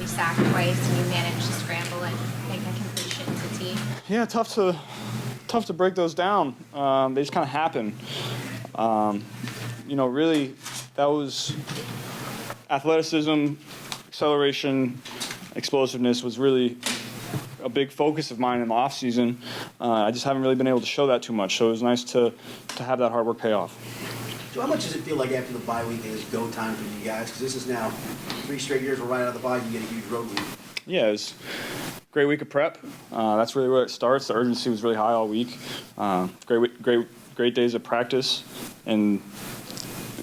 sacked twice, and you managed to scramble and make a completion to T. Yeah, tough to break those down. They just kind of happen. Really, that was athleticism, acceleration, explosiveness was really a big focus of mine in the off season. I just haven't really been able to show that too much, so it was nice to have that hard work pay off. So how much does it feel like after the bye week is go time for you guys? Because this is now 3 straight years we're right out of the bye, you get a huge road week. Yeah, it was a great week of prep. That's really where it starts. The urgency was really high all week. Great days of practice, and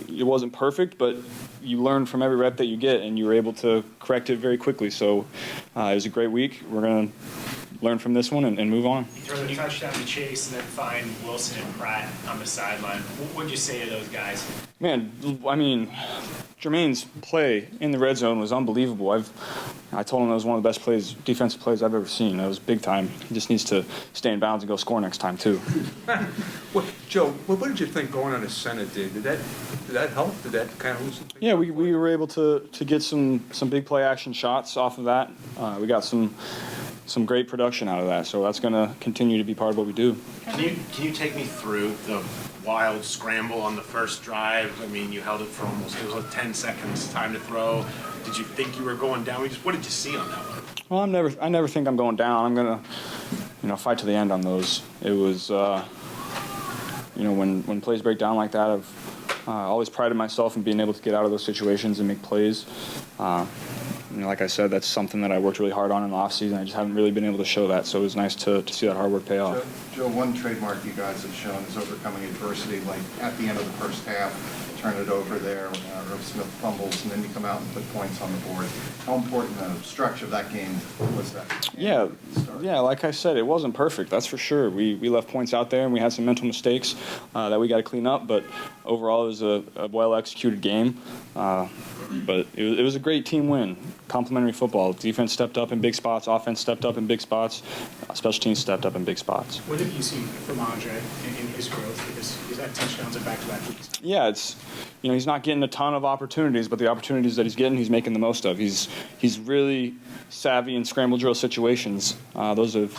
it wasn't perfect, but you learn from every rep that you get, and you were able to correct it very quickly. So it was a great week. We're going to learn from this one and move on. You throw the touchdown to Chase and then find Wilson and Pratt on the sideline. What would you say to those guys? Man, I mean, Jermaine's play in the red zone was unbelievable. I told him that was one of the best defensive plays I've ever seen. That was big time. He just needs to stay in bounds and go score next time too. Joe, what did you think going on to center did? Did that help? Did that kind of loosen things? Yeah, we were able to get some big play action shots off of that. We got some great production out of that, so that's going to continue to be part of what we do. Can you take me through the wild scramble on the first drive? I mean, you held it for it was like 10 seconds, time to throw. Did you think you were going down? What did you see on that one? Well, I never think I'm going down. I'm going to fight to the end on those. It was, when plays break down like that, I've always prided myself in being able to get out of those situations and make plays. Like I said, that's something that I worked really hard on in the offseason. I just haven't really been able to show that, so it was nice to see that hard work pay off. Joe, one trademark you guys have shown is overcoming adversity, like at the end of the first half, turn it over there, Irv Smith fumbles, and then you come out and put points on the board. How important a stretch of that game was that? Yeah, like I said, it wasn't perfect, that's for sure. We left points out there, and we had some mental mistakes that we got to clean up, but overall it was a well-executed game. But it was a great team win. Complimentary football. Defense stepped up in big spots. Offense stepped up in big spots. Special teams stepped up in big spots. What have you seen from Andre in his growth? Because he's had touchdowns and back-to-back weeks. Yeah, he's not getting a ton of opportunities, but the opportunities that he's getting, he's making the most of. He's really savvy in scramble drill situations. Those have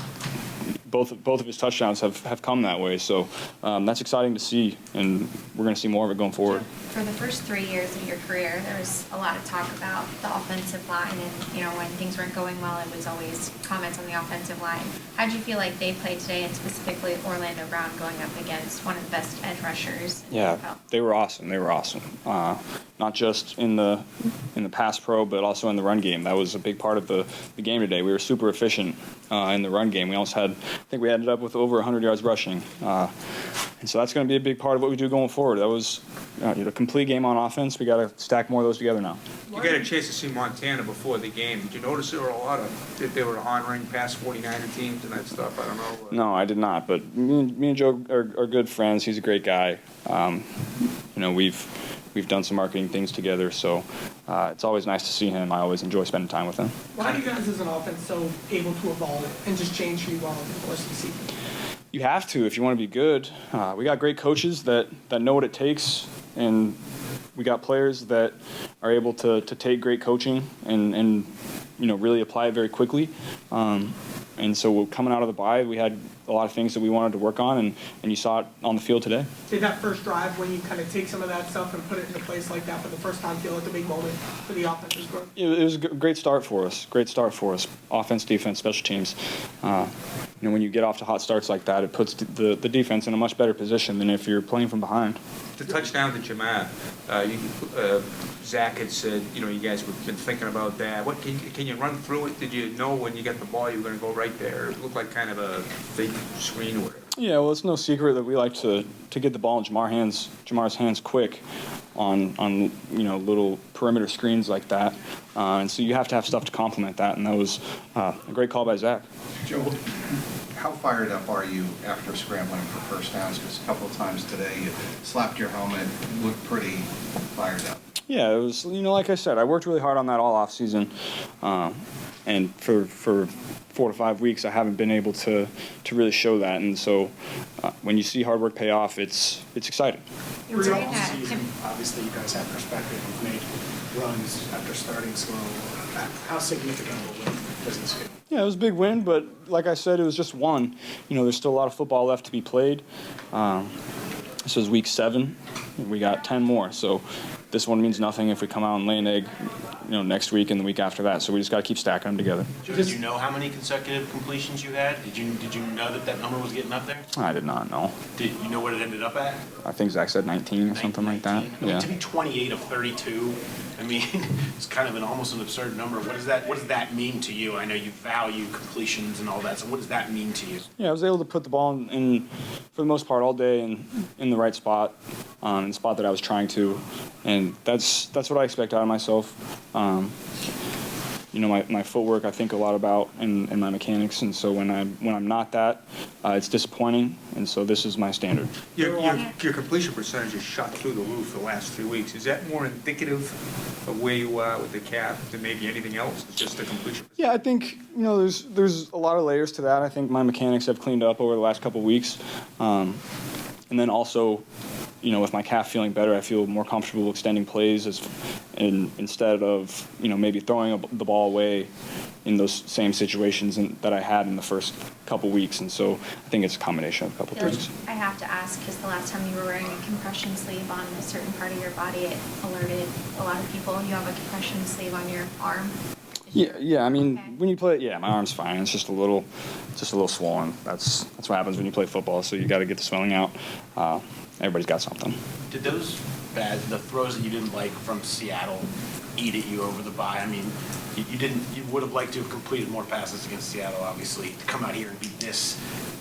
both of his touchdowns have come that way. So that's exciting to see, and we're going to see more of it going forward. For the first 3 years of your career, there was a lot of talk about the offensive line, and when things weren't going well, it was always comments on the offensive line. How did you feel like they played today, and specifically Orlando Brown going up against one of the best edge rushers? Yeah, they were awesome. Not just in the pass pro, but also in the run game. That was a big part of the game today. We were super efficient in the run game. I think we ended up with over 100 yards rushing. And so that's going to be a big part of what we do going forward. That was a complete game on offense. We got to stack more of those together now. You got a chance to see Montana before the game. Did you notice there were a lot that they were honoring past 49er teams and that stuff? I don't know. No, I did not. But me and Joe are good friends. He's a great guy. We've done some marketing things together, so it's always nice to see him. I always enjoy spending time with him. Why are you guys as an offense so able to evolve and just change who you are over the course of the season? You have to if you want to be good. We got great coaches that know what it takes, and we got players that are able to take great coaching and really apply it very quickly. And so coming out of the bye, we had a lot of things that we wanted to work on, and you saw it on the field today. Did that first drive, when you kind of take some of that stuff and put it into place like that for the first time, feel like a big moment for the offense's growth? It was a great start for us. Offense, defense, special teams. When you get off to hot starts like that, it puts the defense in a much better position than if you're playing from behind. The touchdown to Jamar, Zac had said, you guys have been thinking about that. What can you run through it? Did you know when you got the ball you were going to go right there? It looked like kind of a fake screen or whatever. Yeah, well, it's no secret that we like to get the ball in Jamar's hands quick on little perimeter screens like that, and so you have to have stuff to complement that, and that was a great call by Zac. Joe, how fired up are you after scrambling for first downs? Because a couple of times today you slapped your helmet, looked pretty fired up. Yeah, it was, like I said, I worked really hard on that all off season, and for 4 to 5 weeks I haven't been able to really show that, and so when you see hard work pay off, it's exciting. Throughout the season, obviously you guys have perspective. You've made runs after starting slow. How significant of a win does this feel? Yeah, it was a big win, but like I said, it was just one. There's still a lot of football left to be played. This is week 7. We got 10 more, so this one means nothing if we come out and lay an egg, next week and the week after that. So we just got to keep stacking them together. Did you know how many consecutive completions you had? Did you know that number was getting up there? I did not know. Did you know what it ended up at? I think Zac said 19 or something like that. 19. I mean, Yeah. to be 28 of 32, I mean, it's kind of almost an absurd number. What does that mean to you? I know you value completions and all that, so what does that mean to you? Yeah, I was able to put the ball in for the most part all day in the right spot, in the spot that I was trying to, and that's what I expect out of myself. My footwork I think a lot about and my mechanics, and so when I'm not that, it's disappointing, and so this is my standard. Your completion percentage is shot through the roof the last 3 weeks. Is that more indicative of where you are with the calf than maybe anything else? It's just the completion percentage? Yeah, I think there's a lot of layers to that. I think my mechanics have cleaned up over the last couple of weeks, and then also, with my calf feeling better, I feel more comfortable extending plays instead of maybe throwing the ball away in those same situations that I had in the first couple weeks. And so I think it's a combination of a couple things. I have to ask, because the last time you were wearing a compression sleeve on a certain part of your body, it alerted a lot of people. You have a compression sleeve on your arm. Yeah. I mean, Okay. when you play, my arm's fine. It's just a little swollen. That's what happens when you play football. So you got to get the swelling out. Everybody's got something. Did those the throws that you didn't like from Seattle eat at you over the bye? I mean, you would have liked to have completed more passes against Seattle, obviously, to come out here and be this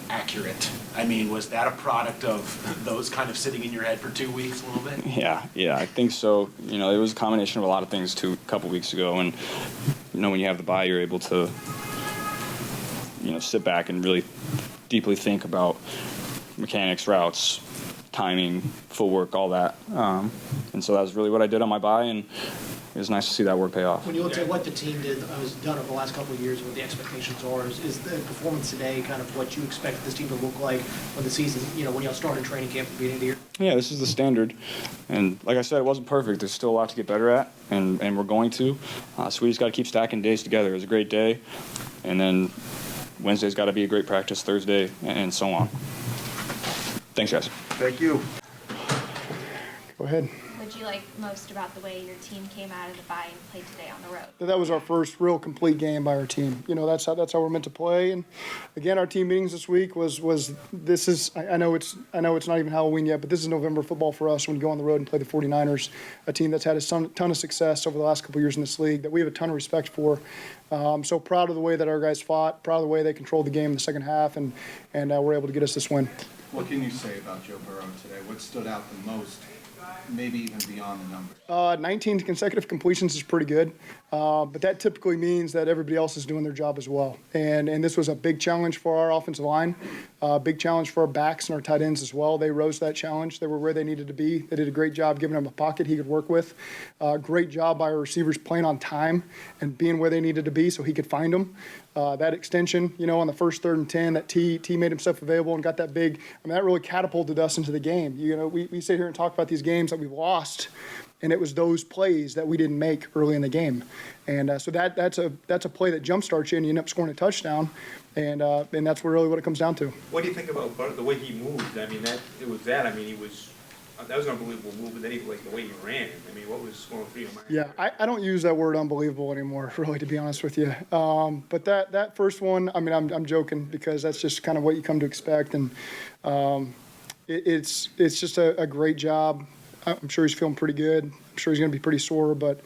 accurate. I mean, was that a product of those kind of sitting in your head for 2 weeks a little bit? Yeah, I think so. It was a combination of a lot of things too a couple weeks ago, and when you have the bye, you're able to sit back and really deeply think about mechanics, routes, timing, footwork, all that. And so that was really what I did on my bye, and it was nice to see that work pay off. When you look at what the team has done over the last couple of years and what the expectations are, is the performance today kind of what you expect this team to look like when the season, when y'all start in training camp at the beginning of the year? Yeah, this is the standard. And like I said, it wasn't perfect. There's still a lot to get better at, and we're going to. So we just got to keep stacking days together. It was a great day, and then Wednesday's got to be a great practice, Thursday, and so on. Thanks, guys. Thank you. Go ahead. What did you like most about the way your team came out of the bye and played today on the road? That was our first real complete game by our team. That's how we're meant to play. And again, our team meetings this week was this is I know it's not even Halloween yet, but this is November football for us when you go on the road and play the 49ers, a team that's had a ton of success over the last couple of years in this league that we have a ton of respect for. So proud of the way that our guys fought, proud of the way they controlled the game in the second half, and were able to get us this win. What can you say about Joe Burrow today? What stood out the most, maybe even beyond the numbers? 19 consecutive completions is pretty good, but that typically means that everybody else is doing their job as well. And this was a big challenge for our offensive line, big challenge for our backs and our tight ends as well. They rose to that challenge. They were where they needed to be. They did a great job giving him a pocket he could work with. Great job by our receivers playing on time and being where they needed to be so he could find them. That extension, on the first 3rd and 10, that T made himself available and got that big. That really catapulted us into the game. We sit here and talk about these games that we've lost, and it was those plays that we didn't make early in the game. And so that's a play that jumpstarts you, and you end up scoring a touchdown. And that's really what it comes down to. What do you think about the way he moved? I mean, that was an unbelievable move, but then the way he ran. I mean, what was going through your mind? Yeah, I don't use that word unbelievable anymore, really, to be honest with you. But that first one, I'm joking because that's just kind of what you come to expect. And it's just a great job. I'm sure he's feeling pretty good. I'm sure he's going to be pretty sore, but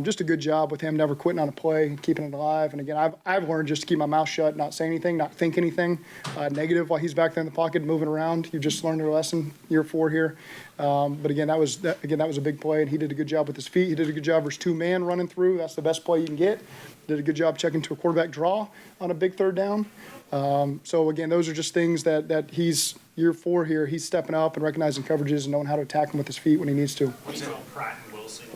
just a good job with him never quitting on a play and keeping it alive. And again, I've learned just to keep my mouth shut, not say anything, not think anything negative while he's back there in the pocket moving around. You've just learned a lesson year 4 here. But again, that was a big play, and he did a good job with his feet. He did a good job versus 2-man running through. That's the best play you can get. Did a good job checking to a quarterback draw on a big 3rd down. So again, those are just things that he's year 4 here. He's stepping up and recognizing coverages and knowing how to attack them with his feet when he needs to. What's about Pratt and Wilson?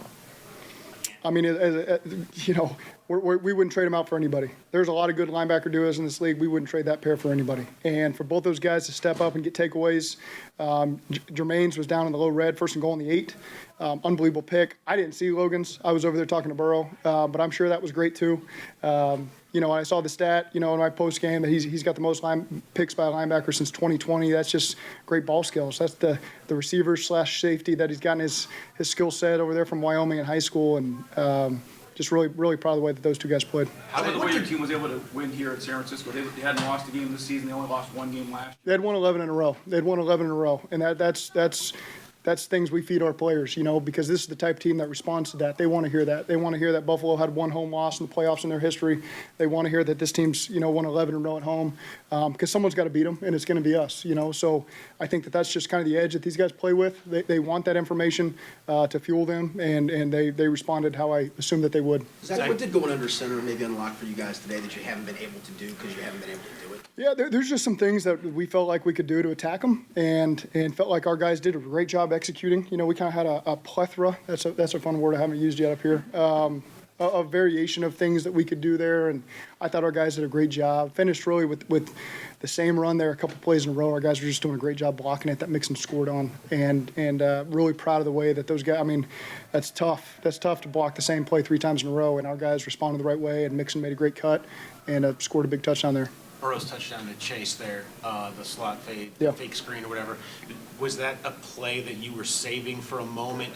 we wouldn't trade him out for anybody. There's a lot of good linebacker duos in this league. We wouldn't trade that pair for anybody. And for both those guys to step up and get takeaways, Jermaine's was down in the low red, first and goal in the 8. Unbelievable pick. I didn't see Logan's. I was over there talking to Burrow, but I'm sure that was great too. I saw the stat, in my post game that he's got the most picks by a linebacker since 2020. That's just great ball skills. That's the receiver / safety that he's gotten his skill set over there from Wyoming in high school, and just really, really proud of the way that those two guys played. How about the way your team was able to win here at San Francisco? They hadn't lost a game this season. They only lost one game last year. They had won 11 in a row. And that's things we feed our players, because this is the type of team that responds to that. They want to hear that. They want to hear that Buffalo had one home loss in the playoffs in their history. They want to hear that this team's, won 11 in a row at home, because someone's got to beat them, and it's going to be us, So I think that's just kind of the edge that these guys play with. They want that information to fuel them, and they responded how I assumed that they would. Zach, what did going under center maybe unlock for you guys today that you haven't been able to do because you haven't been able to do it? Yeah, there's just some things that we felt like we could do to attack them, and felt like our guys did a great job executing. We kind of had a plethora. That's a fun word I haven't used yet up here. A variation of things that we could do there, and I thought our guys did a great job. Finished really with the same run there a couple plays in a row. Our guys were just doing a great job blocking it. That Mixon scored on, and really proud of the way that those guys. I mean, that's tough. That's tough to block the same play 3 times in a row, and our guys responded the right way. And Mixon made a great cut and scored a big touchdown there. Burrow's touchdown to Chase there, the slot fade, Yeah. fake screen or whatever. Was that a play that you were saving for a moment,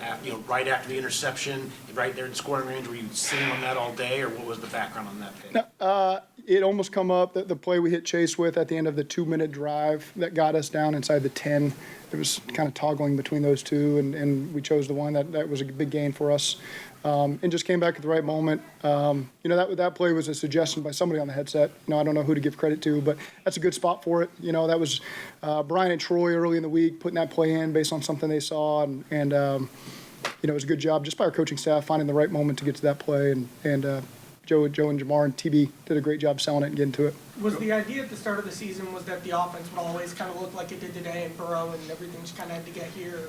right after the interception, right there in scoring range? Were you sitting on that all day, or what was the background on that pick? It almost come up, the play we hit Chase with at the end of the 2-minute drive that got us down inside the 10. It was kind of toggling between those two, and we chose the one that was a big gain for us. And just came back at the right moment. That play was a suggestion by somebody on the headset. I don't know who to give credit to, but that's a good spot for it. That was Brian and Troy early in the week putting that play in based on something they saw, and it was a good job just by our coaching staff finding the right moment to get to that play, and Joe and Jamar and TB did a great job selling it and getting to it. Was the idea at the start of the season was that the offense would always kind of look like it did today, and Burrow and everything just kind of had to get here?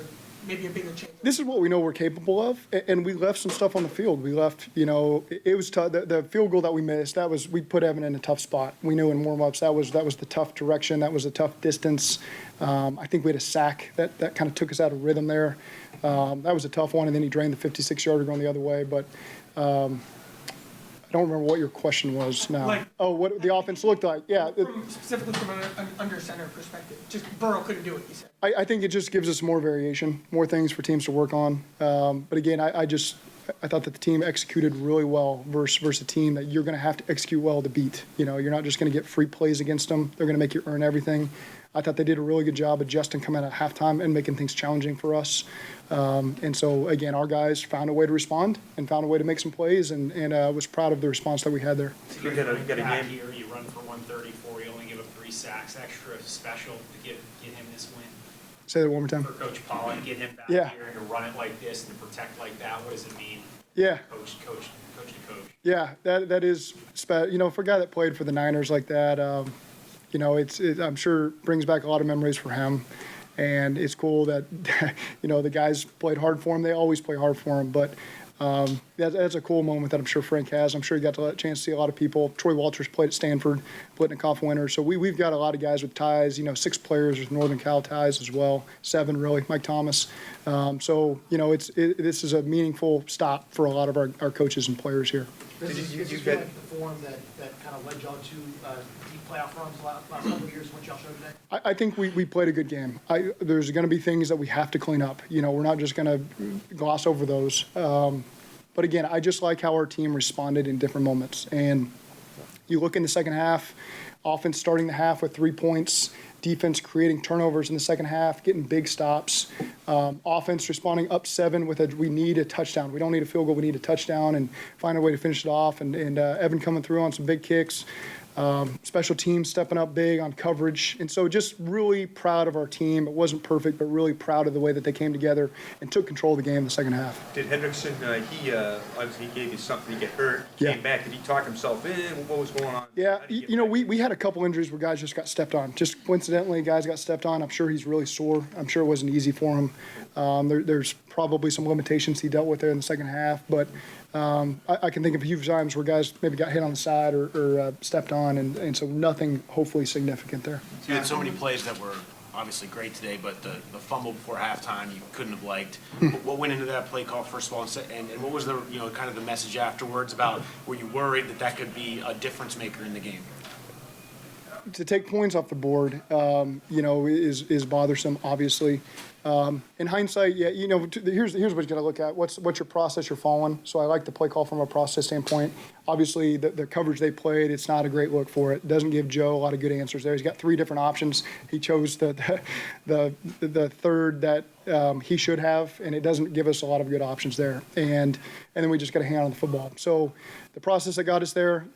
Maybe a bigger change. This is what we know we're capable of, and we left some stuff on the field. We left, it was tough. The field goal that we missed, we put Evan in a tough spot. We knew in warm-ups that was the tough direction. That was a tough distance. I think we had a sack that kind of took us out of rhythm there. That was a tough one, and then he drained the 56-yarder going the other way. But I don't remember what your question was now. What the offense looked like. Yeah. Specifically from an under center perspective. Just Burrow couldn't do it, you said. I think it just gives us more variation, more things for teams to work on. But again, I thought that the team executed really well versus a team that you're going to have to execute well to beat. You're not just going to get free plays against them. They're going to make you earn everything. I thought they did a really good job adjusting coming out of halftime and making things challenging for us. And so, again, our guys found a way to respond and found a way to make some plays, and was proud of the response that we had there. You got a game here, you run for 134, you only give up 3 sacks, extra special to get him this win. Say that one more time. For Coach Pollock, get him back Yeah. here and to run it like this and to protect like that, what does it mean? Yeah. Coach to coach. Yeah, that is, for a guy that played for the Niners like that, I'm sure brings back a lot of memories for him. And it's cool that, the guys played hard for him. They always play hard for him. But that's a cool moment that I'm sure Frank has. I'm sure he got a chance to see a lot of people. Troy Walters played at Stanford, Blitnikoff winner. So we've got a lot of guys with ties, 6 players with Northern Cal ties as well, 7 really, Mike Thomas. This is a meaningful stop for a lot of our coaches and players here. Does this feel like the form that kind of led y'all to deep playoff runs last couple of years, what y'all showed today? I think we played a good game. There's going to be things that we have to clean up. We're not just going to gloss over those. But again, I just like how our team responded in different moments. And you look in the second half, offense starting the half with 3 points, defense creating turnovers in the second half, getting big stops. Offense responding up 7 we need a touchdown. We don't need a field goal. We need a touchdown and find a way to finish it off. And Evan coming through on some big kicks. Special teams stepping up big on coverage. And so just really proud of our team. It wasn't perfect, but really proud of the way that they came together and took control of the game in the second half. Did Hendrickson, obviously he gave you something to get hurt, Yeah. came back, did he talk himself in? What was going on? Yeah, we had a couple injuries where guys just got stepped on. Just coincidentally, guys got stepped on. I'm sure he's really sore. I'm sure it wasn't easy for him. There's probably some limitations he dealt with there in the second half. But I can think of a few times where guys maybe got hit on the side or stepped on, and so nothing hopefully significant there. You had so many plays that were obviously great today, but the fumble before halftime you couldn't have liked. What went into that play call, first of all, and what was the kind of the message afterwards about, were you worried that could be a difference maker in the game? To take points off the board, is bothersome, obviously. In hindsight, yeah, here's what you got to look at. What's your process you're following? So I like the play call from a process standpoint. Obviously, the coverage they played, it's not a great look for it. It doesn't give Joe a lot of good answers there. He's got 3 different options. He chose the third that he should have, and it doesn't give us a lot of good options there. And then we just got to hang on to the football. So the process that got us there.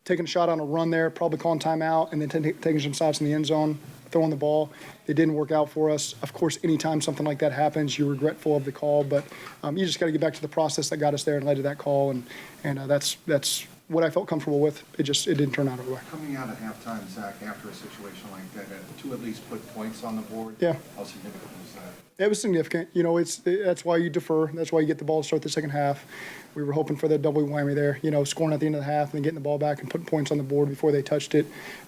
Taking a shot on a run there, probably calling timeout, and then taking some shots in the end zone, throwing the ball. It didn't work out for us. Of course, anytime something like that happens, you're regretful of the call, but you just got to get back to the process that got us there and led to that call, and that's what I felt comfortable with. It didn't turn out our way. Coming out at halftime, Zach, after a situation like that, to at least put points on the board, yeah. How significant was that? It was significant. That's why you defer. That's why you get the ball to start the second half. We were hoping for the double whammy there, scoring at the end of the half and then getting the ball back and putting points on the board before they touched it,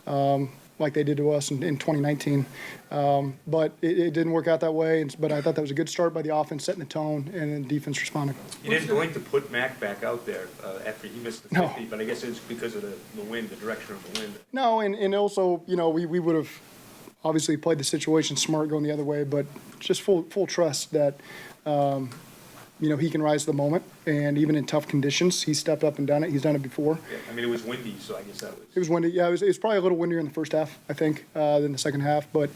like they did to us in 2019. But it didn't work out that way. But I thought that was a good start by the offense, setting the tone, and then defense responding. You didn't like to put Mac back out there after he missed the 50, but I guess it's because of the wind, the direction of the wind. No, and also, we would have obviously played the situation smart going the other way, but just full trust that, he can rise to the moment. And even in tough conditions, he stepped up and done it. He's done it before. Yeah, I mean, it was windy, so I guess that was... It was windy. Yeah, it was probably a little windier in the first half, I think, than the second half. But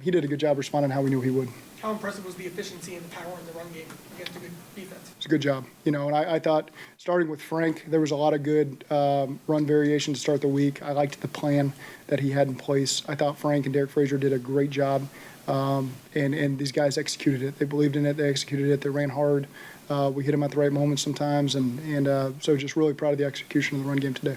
he did a good job responding how we knew he would. How impressive was the efficiency and the power in the run game against a good defense? It's a good job. And I thought, starting with Frank, there was a lot of good run variation to start the week. I liked the plan that he had in place. I thought Frank and Derek Frazier did a great job. And these guys executed it. They believed in it. They executed it. They ran hard. We hit them at the right moments sometimes. And so just really proud of the execution of the run game today.